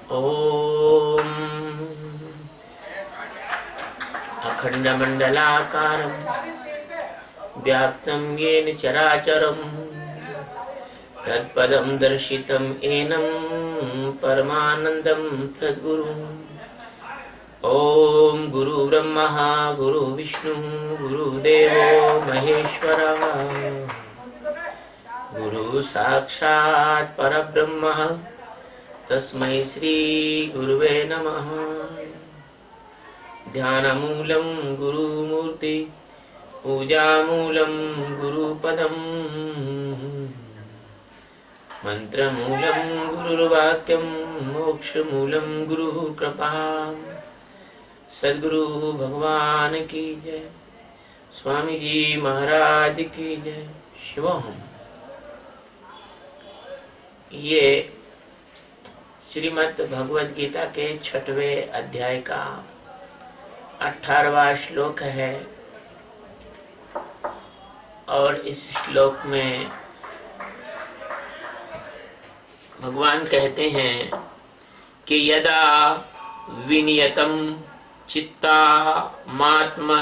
ओम अखंडमंडलाकारं व्याप्तं येन चराचरं तत्पदं दर्शितं येनं परमानन्दं सद्गुरुम्। ओम गुरु ब्रह्मा गुरु विष्णु गुरुदेवो महेश्वरः गुरु साक्षात् परब्रह्म तस्मै श्री गुरुवे नमः। ध्यानमूलं गुरुमूर्ति पूजामूलं गुरुपदं मंत्रमूलं गुरुर्वाक्यं मोक्षमूलं गुरुः कृपा। सद्गुरु भगवान की जय, स्वामी जी महाराज की जय। शिवोहम। ये श्रीमद् भगवद गीता के 6वें अध्याय का 18वां श्लोक है और इस श्लोक में भगवान कहते हैं कि यदा विनियतम चित्ता मात्म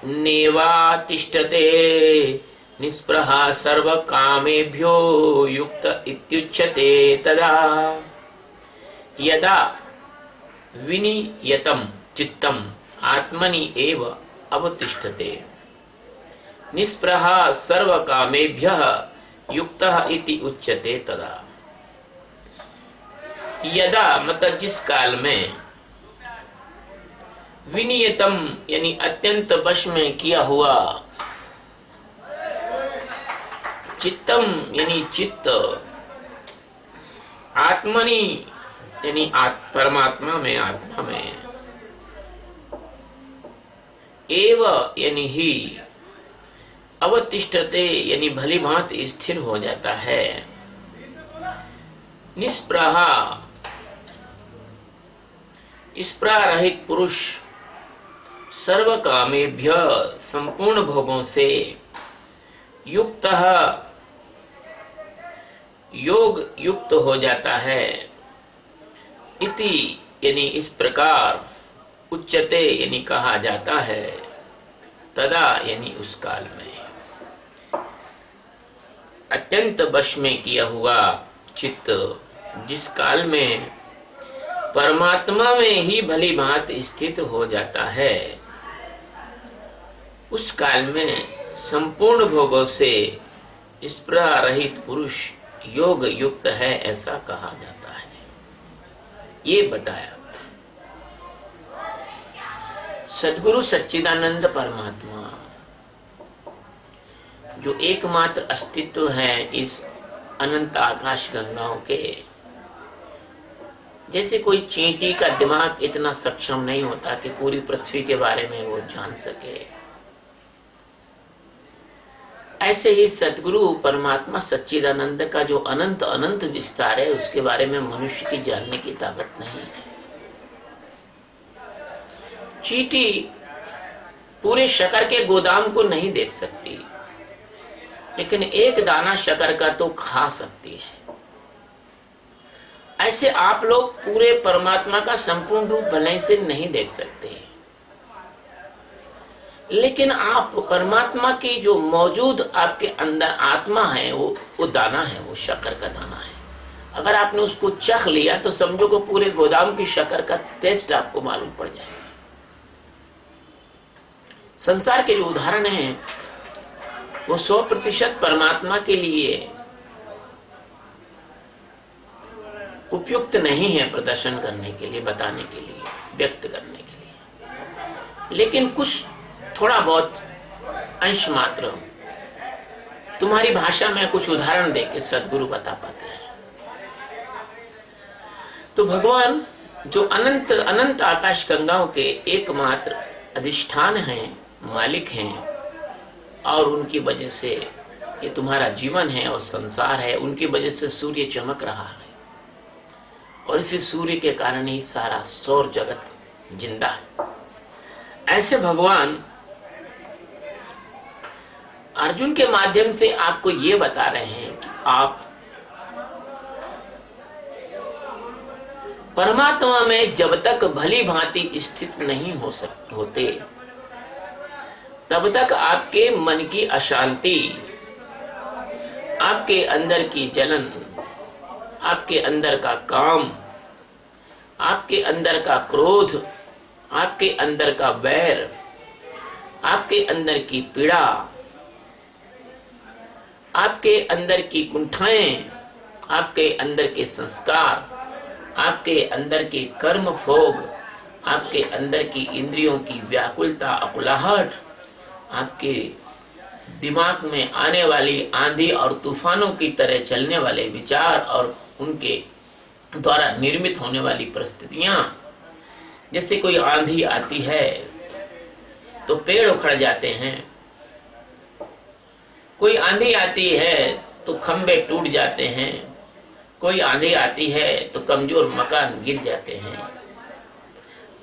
नेवातिष्ठते निस्पृहा सर्व कामेभ्यो युक्त इत्युच्यते तदा यदा विनियतम चित्तम आत्मनि एव अवतिष्ठते निस्पृहा सर्व कामेभ्यः युक्तः इति उच्यते तदा। यदा मतलब जिस काल में विनियतम यानी अत्यंत वश में किया हुआ, चित्तम यानी चित्त, आत्मनि यानी परमात्मा में, आत्मा में, एव यानी ही, अवतिष्ठते यानी भली भांति स्थिर हो जाता है, निस्पृहा स्पृहा रहित पुरुष सर्व कामेभ्य संपूर्ण भोगों से युक्तः योग युक्त हो जाता है, इति यानी इस प्रकार, उच्चते यानी कहा जाता है, तदा यानी उस काल में। अत्यंत वश में किया हुआ चित्त जिस काल में परमात्मा में ही भली भांति स्थित हो जाता है, उस काल में संपूर्ण भोगों से स्पृहा रहित पुरुष योग युक्त है, ऐसा कहा जाता है। ये बताया सद्गुरु सच्चिदानंद परमात्मा जो एकमात्र अस्तित्व है इस अनंत आकाश गंगाओं के। जैसे कोई चींटी का दिमाग इतना सक्षम नहीं होता कि पूरी पृथ्वी के बारे में वो जान सके, ऐसे ही सद्गुरु परमात्मा सच्चिदानंद का जो अनंत अनंत विस्तार है, उसके बारे में मनुष्य की जानने की ताकत नहीं है। चींटी पूरे शक्कर के गोदाम को नहीं देख सकती, लेकिन एक दाना शक्कर का तो खा सकती है। ऐसे आप लोग पूरे परमात्मा का संपूर्ण रूप भले से नहीं देख सकते, लेकिन आप परमात्मा की जो मौजूद आपके अंदर आत्मा है, वो दाना है, वो शक्कर का दाना है। अगर आपने उसको चख लिया तो समझो को पूरे गोदाम की शक्कर का टेस्ट आपको मालूम पड़ जाएगा। संसार के जो उदाहरण हैं वो 100% परमात्मा के लिए उपयुक्त नहीं है, प्रदर्शन करने के लिए, बताने के लिए, व्यक्त करने के लिए। लेकिन कुछ थोड़ा बहुत अंश मात्र तुम्हारी भाषा में कुछ उदाहरण देके सद्गुरु बता पाते हैं। तो भगवान जो अनंत अनंत आकाश गंगाओं के एकमात्र अधिष्ठान हैं, मालिक हैं, और उनकी वजह से ये तुम्हारा जीवन है और संसार है, उनकी वजह से सूर्य चमक रहा है और इसी सूर्य के कारण ही सारा सौर जगत जिंदा है। ऐसे भगवान अर्जुन के माध्यम से आपको ये बता रहे हैं कि आप परमात्मा में जब तक भली भांति स्थित नहीं होते, तब तक आपके मन की अशांति, आपके अंदर की जलन, आपके अंदर का काम, आपके अंदर का क्रोध, आपके अंदर का वैर, आपके अंदर की पीड़ा, आपके अंदर की कुंठाएं, आपके अंदर के संस्कार, आपके अंदर के कर्म भोग, आपके अंदर की इंद्रियों की व्याकुलता, अकुलाहट, आपके दिमाग में आने वाली आंधी और तूफानों की तरह चलने वाले विचार और उनके द्वारा निर्मित होने वाली परिस्थितियां, जैसे कोई आंधी आती है तो पेड़ उखड़ जाते हैं, कोई आंधी आती है तो खंबे टूट जाते हैं, कोई आंधी आती है तो कमजोर मकान गिर जाते हैं।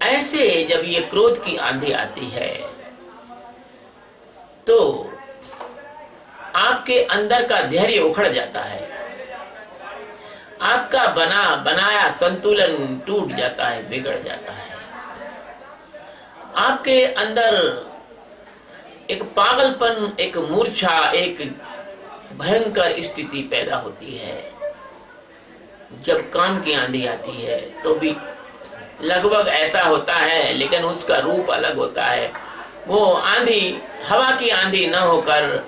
ऐसे जब ये क्रोध की आंधी आती है तो आपके अंदर का धैर्य उखड़ जाता है, आपका बनाया संतुलन टूट जाता है, बिगड़ जाता है। आपके अंदर एक पागलपन, एक मूर्छा, एक भयंकर स्थिति पैदा होती है। जब काम की आंधी आती है तो भी लगभग ऐसा होता है, लेकिन उसका रूप अलग होता है। वो आंधी हवा की आंधी न होकर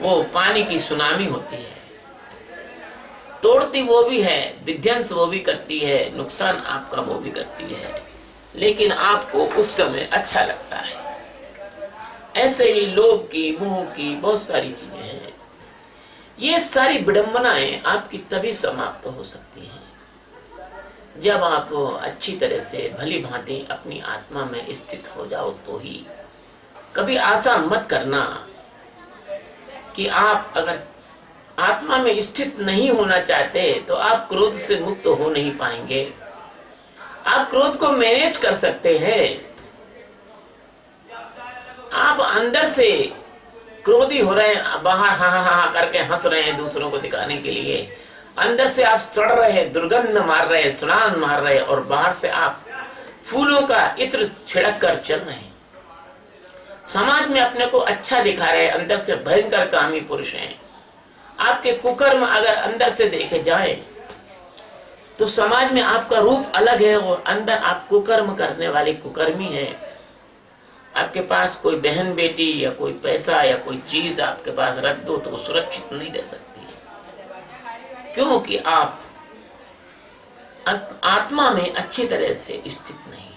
वो पानी की सुनामी होती है। तोड़ती वो भी है, विध्वंस वो भी करती है, नुकसान आपका वो भी करती है, लेकिन आपको उस समय अच्छा लगता है। ऐसे ही लोभ की, मोह की बहुत सारी चीजें हैं। ये सारी विडंबनाएं आपकी तभी समाप्त हो सकती हैं जब आप अच्छी तरह से भली भांति अपनी आत्मा में स्थित हो जाओ। तो ही कभी आशा मत करना कि आप अगर आत्मा में स्थित नहीं होना चाहते तो आप क्रोध से मुक्त हो नहीं पाएंगे। आप क्रोध को मैनेज कर सकते हैं। आप अंदर से क्रोधी हो रहे हैं, बाहर हा हा हा करके हंस रहे हैं दूसरों को दिखाने के लिए, अंदर से आप सड़ रहे हैं, दुर्गंध मार रहे हैं, सुनान मार रहे हैं, और बाहर से आप फूलों का इत्र छिड़क कर चल रहे हैं। समाज में अपने को अच्छा दिखा रहे हैं, अंदर से भयंकर कामी पुरुष हैं। आपके कुकर्म अगर अंदर से देखे जाए तो समाज में आपका रूप अलग है और अंदर आप कुकर्म करने वाले कुकर्मी हैं। आपके पास कोई बहन बेटी या कोई पैसा या कोई चीज आपके पास रख दो तो सुरक्षित नहीं रह सकती है, क्योंकि आप आत्मा में अच्छी तरह से स्थित नहीं है।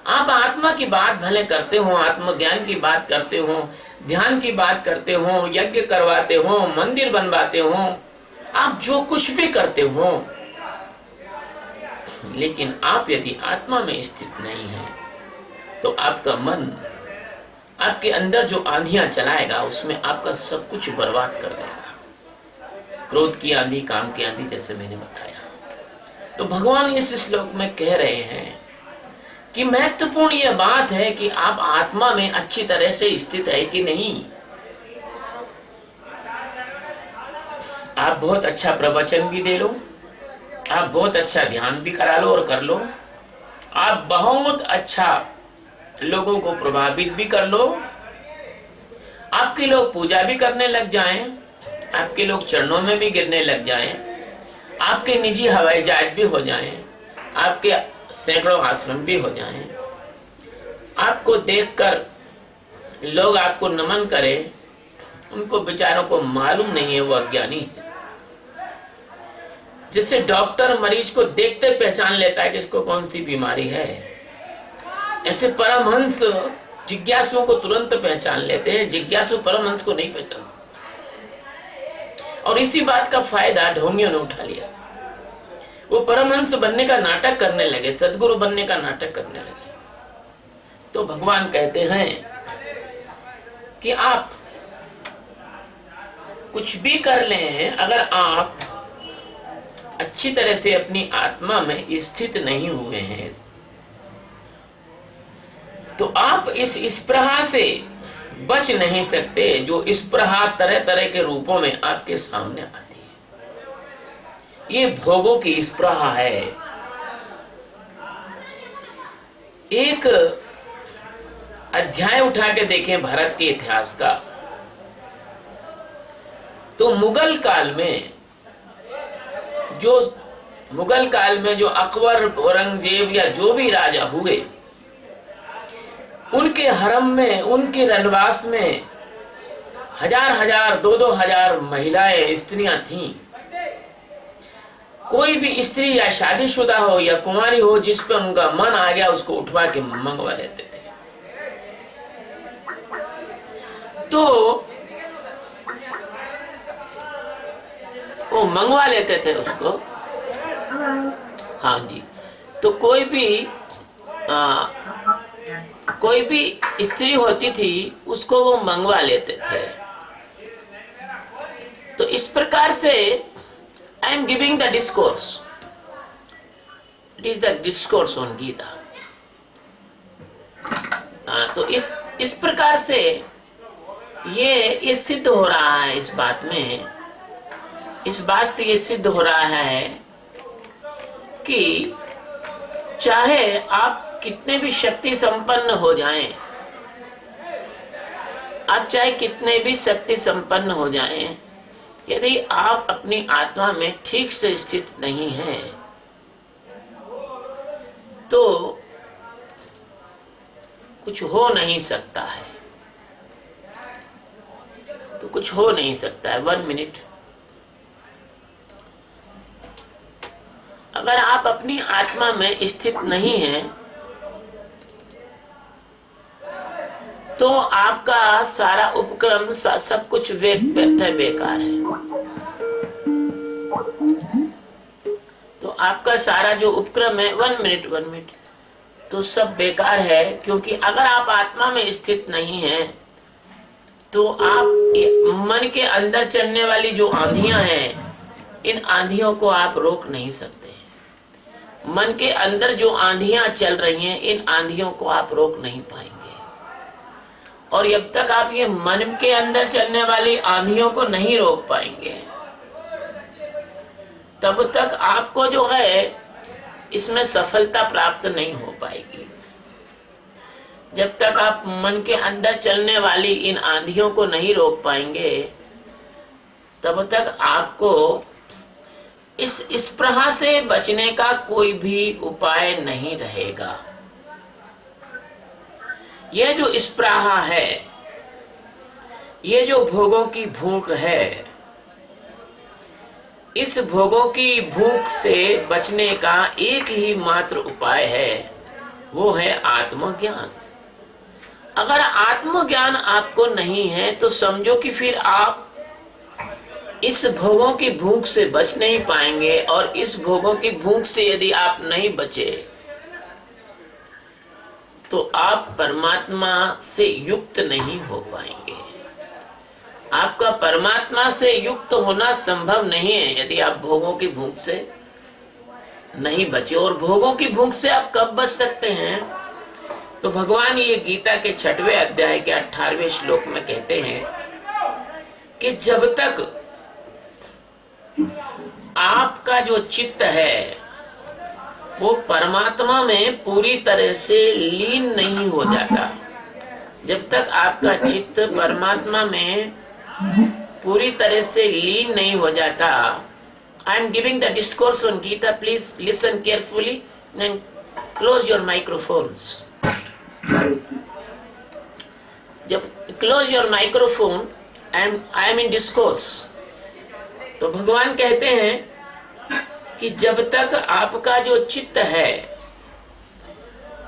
आप आत्मा की बात भले करते हो, आत्मज्ञान की बात करते हो, ध्यान की बात करते हो, यज्ञ करवाते हो, मंदिर बनवाते हो, आप जो कुछ भी करते हो, लेकिन आप यदि आत्मा में स्थित नहीं है तो आपका मन आपके अंदर जो आंधियां चलाएगा उसमें आपका सब कुछ बर्बाद कर देगा। क्रोध की आंधी, काम की आंधी, जैसे मैंने बताया। तो भगवान इस श्लोक में कह रहे हैं कि महत्वपूर्ण यह बात है कि आप आत्मा में अच्छी तरह से स्थित है कि नहीं। आप बहुत अच्छा प्रवचन भी दे लो, आप बहुत अच्छा ध्यान भी करा लो और कर लो, आप बहुत अच्छा लोगों को प्रभावित भी कर लो, आपके लोग पूजा भी करने लग जाएं, आपके लोग चरणों में भी गिरने लग जाएं, आपके निजी हवाई जहाज भी हो जाएं, आपके सैकड़ों आश्रम भी हो जाएं, आपको देखकर लोग आपको नमन करें, उनको बेचारों को मालूम नहीं है, वो अज्ञानी है। जैसे डॉक्टर मरीज को देखते पहचान लेता है कि इसको कौन सी बीमारी है, ऐसे परमहंस जिज्ञासुओं को तुरंत पहचान लेते हैं। जिज्ञासु परमहंस को नहीं पहचान सकते, और इसी बात का फायदा ढोंगियों ने उठा लिया। वो परमहंस बनने का नाटक करने लगे, सदगुरु बनने का नाटक करने लगे। तो भगवान कहते हैं कि आप कुछ भी कर लें, अगर आप अच्छी तरह से अपनी आत्मा में स्थित नहीं हुए हैं तो आप इस स्पृहा से बच नहीं सकते, जो स्पृहा तरह तरह के रूपों में आपके सामने आती है। ये भोगों की स्पृहा है। एक अध्याय उठा के देखें भारत के इतिहास का, तो मुगल काल में जो अकबर, औरंगजेब या जो भी राजा हुए, उनके हरम में, उनके रनवास में हजार हजार, दो हजार महिलाएं, स्त्रियां थीं। कोई भी स्त्री या शादीशुदा हो या कुंवारी हो, जिस पर उनका मन आ गया उसको उठवा के मंगवा लेते थे। तो वो मंगवा लेते थे उसको। हाँ जी। तो कोई भी स्त्री होती थी उसको वो मंगवा लेते थे। तो इस प्रकार से I am giving the discourse, it is the discourse on Gita. तो इस प्रकार से ये सिद्ध हो रहा है, इस बात से ये सिद्ध हो रहा है कि चाहे आप कितने भी शक्ति संपन्न हो जाएं, यदि आप अपनी आत्मा में ठीक से स्थित नहीं हैं, तो कुछ हो नहीं सकता है। 1 मिनट। अगर आप अपनी आत्मा में स्थित नहीं हैं, तो आपका सारा उपक्रम, सब कुछ व्यर्थ है, बेकार है। तो आपका सारा जो उपक्रम है, 1 मिनट, तो सब बेकार है। क्योंकि अगर आप आत्मा में स्थित नहीं हैं, तो आप मन के अंदर चलने वाली जो आंधियां हैं, इन आंधियों को आप रोक नहीं सकते। मन के अंदर जो आंधियां चल रही हैं, इन आंधियों को आप रोक नहीं पाएंगे। और जब तक आप ये मन के अंदर चलने वाली आंधियों को नहीं रोक पाएंगे, तब तक आपको जो है इसमें सफलता प्राप्त नहीं हो पाएगी। जब तक आप मन के अंदर चलने वाली इन आंधियों को नहीं रोक पाएंगे, तब तक आपको इस स्पृहा से बचने का कोई भी उपाय नहीं रहेगा। यह जो स्पृहा है, ये जो भोगों की भूख है, इस भोगों की भूख से बचने का एक ही मात्र उपाय है, वो है आत्मज्ञान। अगर आत्मज्ञान आपको नहीं है, तो समझो कि फिर आप इस भोगों की भूख से बच नहीं पाएंगे। और इस भोगों की भूख से यदि आप नहीं बचे, तो आप परमात्मा से युक्त नहीं हो पाएंगे। आपका परमात्मा से युक्त होना संभव नहीं है यदि आप भोगों की भूख से नहीं बचे। और भोगों की भूख से आप कब बच सकते हैं? तो भगवान ये गीता के 6वें अध्याय के 18वें श्लोक में कहते हैं कि जब तक आपका जो चित्त है वो परमात्मा में पूरी तरह से लीन नहीं हो जाता, जब तक आपका चित्त परमात्मा में पूरी तरह से लीन नहीं हो जाता। I am giving the discourse on Gita, please listen carefully and close your microphones. जब close your microphone, I am in discourse. तो भगवान कहते हैं कि जब तक आपका जो चित्त है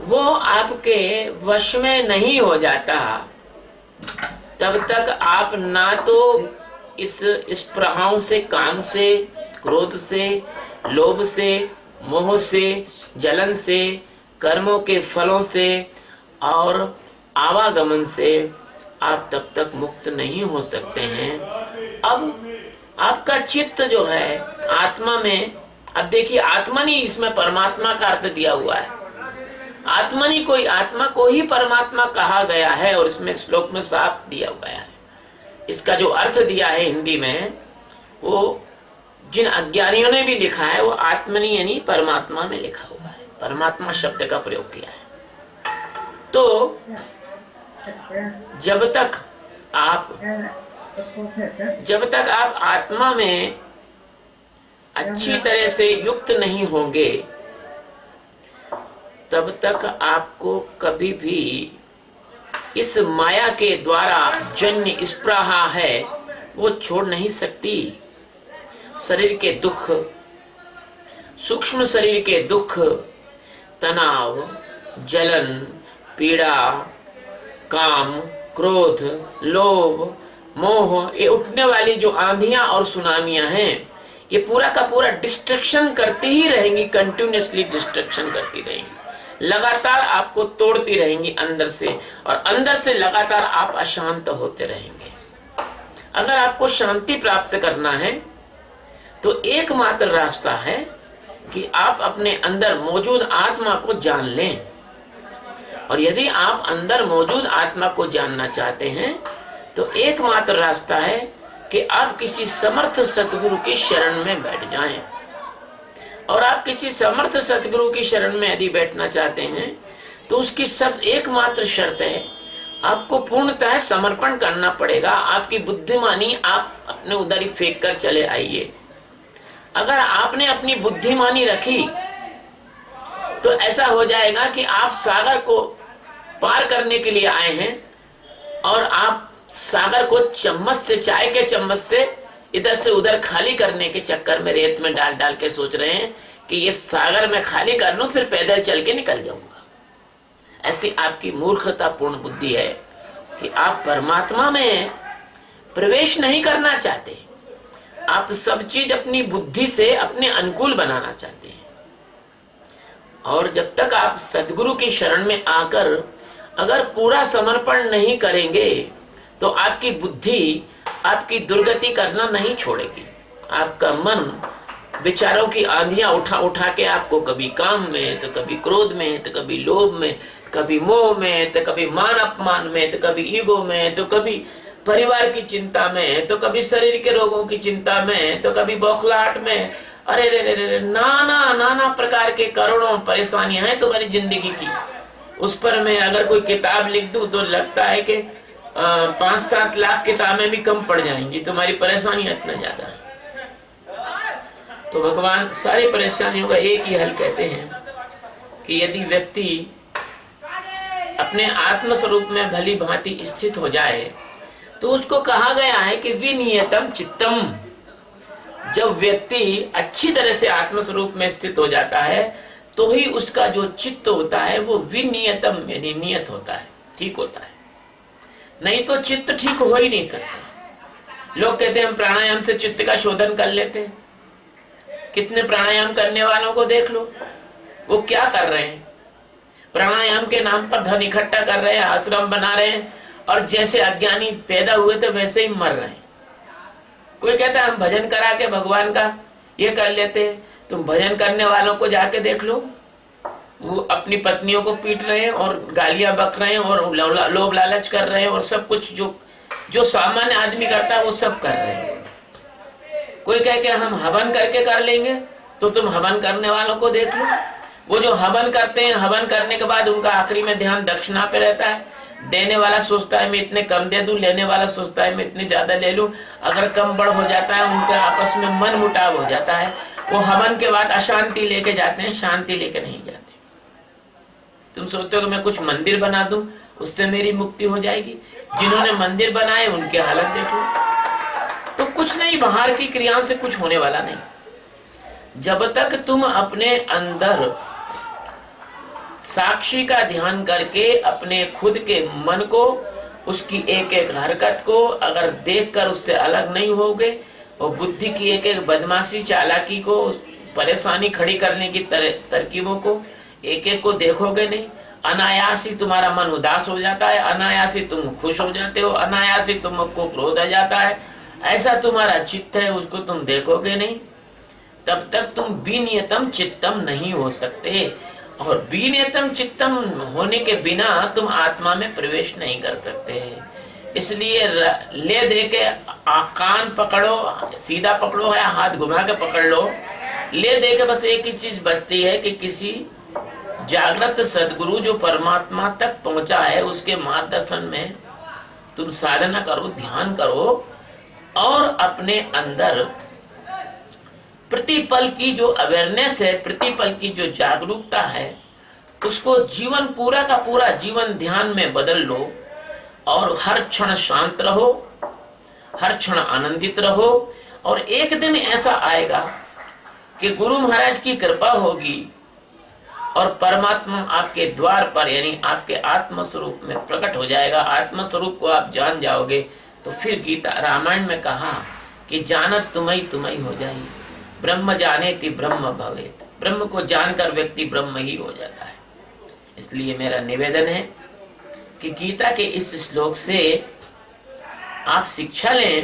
वो आपके वश में नहीं हो जाता, तब तक आप ना तो इस स्पृहाओं से, काम से, क्रोध से, लोभ से, मोह से, जलन से, कर्मों के फलों से और आवागमन से आप तब तक मुक्त नहीं हो सकते हैं। अब आपका चित्त जो है आत्मा में, अब देखिए आत्मनि इसमें परमात्मा का अर्थ दिया हुआ है। आत्मनि कोई, आत्मा को ही परमात्मा कहा गया है और इसमें श्लोक में साफ दिया गया है। इसका जो अर्थ दिया है हिंदी में, वो जिन अज्ञानियों ने भी लिखा है वो आत्मनि यानी परमात्मा में लिखा हुआ है, परमात्मा शब्द का प्रयोग किया है। तो जब तक आप आत्मा में अच्छी तरह से युक्त नहीं होंगे, तब तक आपको कभी भी इस माया के द्वारा जन्य स्पृहा है वो छोड़ नहीं सकती। शरीर के दुख, सूक्ष्म शरीर के दुख, तनाव, जलन, पीड़ा, काम, क्रोध, लोभ, मोह, ये उठने वाली जो आंधियां और सुनामियां हैं, ये पूरा का पूरा डिस्ट्रक्शन करती ही रहेंगी, कंटिन्यूअसली डिस्ट्रक्शन करती रहेंगी, लगातार आपको तोड़ती रहेंगी अंदर से, और अंदर से लगातार आप अशांत होते रहेंगे। अगर आपको शांति प्राप्त करना है तो एकमात्र रास्ता है कि आप अपने अंदर मौजूद आत्मा को जान लें। और यदि आप अंदर मौजूद आत्मा को जानना चाहते हैं तो एकमात्र रास्ता है कि आप किसी समर्थ सतगुरु की शरण में बैठ जाएं। और आप किसी समर्थ सतगुरु की शरण में यदि बैठना चाहते हैं तो उसकी सब एकमात्र शर्त है, आपको पूर्णतः समर्पण करना पड़ेगा। आपकी बुद्धिमानी आप अपने उधर ही फेंक कर चले आइए। अगर आपने अपनी बुद्धिमानी रखी तो ऐसा हो जाएगा कि आप सागर को पार करने के लिए आए हैं और आप सागर को चम्मच से, चाय के चम्मच से इधर से उधर खाली करने के चक्कर में रेत में डाल डाल के सोच रहे हैं कि ये सागर में खाली कर लूं फिर पैदल चल के निकल जाऊंगा। ऐसी आपकी मूर्खतापूर्ण बुद्धि है कि आप परमात्मा में प्रवेश नहीं करना चाहते। आप सब चीज अपनी बुद्धि से अपने अनुकूल बनाना चाहते हैं। और जब तक आप सद्गुरु की शरण में आकर अगर पूरा समर्पण नहीं करेंगे तो आपकी बुद्धि आपकी दुर्गति करना नहीं छोड़ेगी। आपका मन विचारों की आंधियां उठा उठा के आपको कभी काम में, तो कभी क्रोध में, तो कभी लोभ में, तो कभी मोह में, तो कभी मान अपमान में, तो कभी ईगो में, तो कभी परिवार की चिंता में, तो कभी शरीर के रोगों की चिंता में, तो कभी बौखलाहट में। अरे रे रे रे, नाना नाना प्रकार के करोड़ों परेशानियां हैं तुम्हारी जिंदगी की। उस पर मैं अगर कोई किताब लिख दूं तो लगता है कि 5-7 लाख किताबें भी कम पड़ जाएंगी, तुम्हारी परेशानियां इतना ज्यादा है। तो भगवान सारी परेशानियों का एक ही हल कहते हैं कि यदि व्यक्ति अपने आत्म स्वरूप में भली भांति स्थित हो जाए तो उसको कहा गया है कि विनियतम चित्तम। जब व्यक्ति अच्छी तरह से आत्म स्वरूप में स्थित हो जाता है तो ही उसका जो चित्त होता है वो विनियतम यानी नियत होता है, ठीक होता है। नहीं तो चित्त ठीक हो ही नहीं सकता। लोग कहते हैं हम प्राणायाम से चित्त का शोधन कर लेते हैं। कितने प्राणायाम करने वालों को देख लो, वो क्या कर रहे हैं? प्राणायाम के नाम पर धन इकट्ठा कर रहे हैं, आश्रम बना रहे हैं, और जैसे अज्ञानी पैदा हुए थे वैसे ही मर रहे हैं। कोई कहता है हम भजन करा के भगवान का ये कर लेते हैं। तुम भजन करने वालों को जाके देख लो, वो अपनी पत्नियों को पीट रहे हैं और गालियां बक रहे हैं और लोभ लालच कर रहे हैं और सब कुछ जो सामान्य आदमी करता है वो सब कर रहे हैं। कोई कहे कि हम हवन करके कर लेंगे, तो तुम हवन करने वालों को देख लो। वो जो हवन करते हैं, हवन करने के बाद उनका आखिरी में ध्यान दक्षिणा पे रहता है। देने वाला सोचता है मैं इतने कम दे दूं, लेने वाला सोचता है मैं इतने ज्यादा ले लूं। अगर कम बढ़ हो जाता है, उनके आपस में मन मुटाव हो जाता है। वो हवन के बाद अशांति लेके जाते हैं, शांति लेके नहीं जाते। तुम सोचते हो कि मैं कुछ मंदिर बना दूं, उससे मेरी मुक्ति हो जाएगी। जिन्होंने मंदिर बनाए उनकी हालत देख लो। तो कुछ नहीं, बाहर की क्रियाओं से कुछ होने वाला नहीं। जब तक तुम अपने अंदर साक्षी का ध्यान करके अपने खुद के मन को, उसकी एक एक हरकत को अगर देखकर उससे अलग नहीं होगे, और बुद्धि की एक एक बदमाशी चालाकी को, परेशानी खड़ी करने की तरकीबों को एक एक को देखोगे नहीं, अनायास ही तुम्हारा मन उदास हो जाता है, अनायास ही तुम खुश हो जाते हो, अनायास ही तुमको क्रोध आ जाता है। ऐसा तुम्हारा चित्त है, उसको तुम देखोगे नहीं, तब तक तुम विनियतम चित्तम नहीं हो सकते। और विनियतम चित्तम होने के बिना तुम आत्मा में प्रवेश नहीं कर सकते। इसलिए ले दे के कान पकड़ो, सीधा पकड़ो या हाथ घुमा के पकड़ लो, ले दे के बस एक ही चीज बचती है कि किसी जागृत सदगुरु जो परमात्मा तक पहुंचा है उसके मार्गदर्शन में तुम साधना करो, ध्यान करो और अपने अंदर प्रतिपल की जो अवेयरनेस है, प्रतिपल की जो जागरूकता है, उसको जीवन पूरा का पूरा जीवन ध्यान में बदल लो और हर क्षण शांत रहो, हर क्षण आनंदित रहो। और एक दिन ऐसा आएगा कि गुरु महाराज की कृपा होगी और परमात्मा आपके द्वार पर यानी आपके आत्म स्वरूप में प्रकट हो जाएगा। आत्म स्वरूप को आप जान जाओगे तो फिर गीता रामायण में कहा कि जानत तुम्हें तुम्हें हो जाए, ब्रह्म जाने ति ब्रह्म भवेत। ब्रह्म को जानकर व्यक्ति ब्रह्म ही हो जाता है। इसलिए मेरा निवेदन है कि गीता के इस श्लोक से आप शिक्षा लें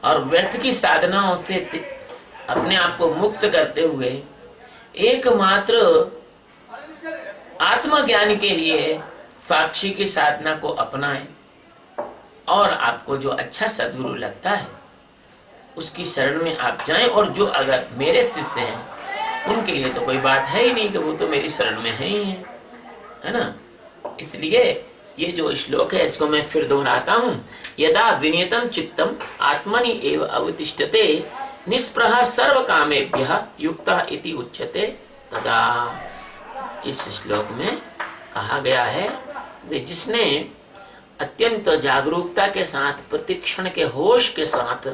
और व्यर्थ की साधनाओं से अपने आप को मुक्त करते हुए एकमात्र आत्मज्ञान के लिए साक्षी की साधना को अपनाएं और आपको जो अच्छा सद्गुरु लगता है उसकी शरण में आप जाएं। और जो अगर मेरे शिष्य हैं उनके लिए तो कोई बात है ही नहीं कि वो तो मेरी शरण में है ही है ना। इसलिए ये जो श्लोक है इसको मैं फिर दोहराता हूँ। यदा विनियतम चित्तम आत्मनि एव अवतिष्ठते निष्प्रह सर्व कामेभ्यः युक्तः इति उच्यते। तदा इस श्लोक में कहा गया है कि जिसने अत्यंत जागरूकता के साथ प्रतिक्षण के होश के साथ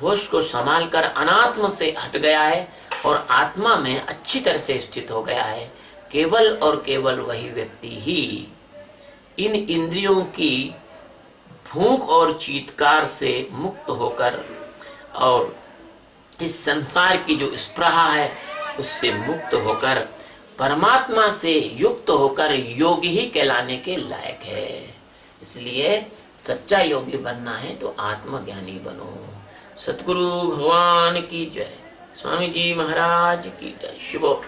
होश को संभाल कर अनात्म से हट गया है और आत्मा में अच्छी तरह से स्थित हो गया है, केवल और केवल वही व्यक्ति ही इन इंद्रियों की भूख और चीत्कार से मुक्त होकर और इस संसार की जो स्पृहा है उससे मुक्त होकर परमात्मा से युक्त होकर योगी ही कहलाने के लायक है। इसलिए सच्चा योगी बनना है तो आत्मज्ञानी बनो। सतगुरु भगवान की जय, स्वामी जी महाराज की जय। शुभ।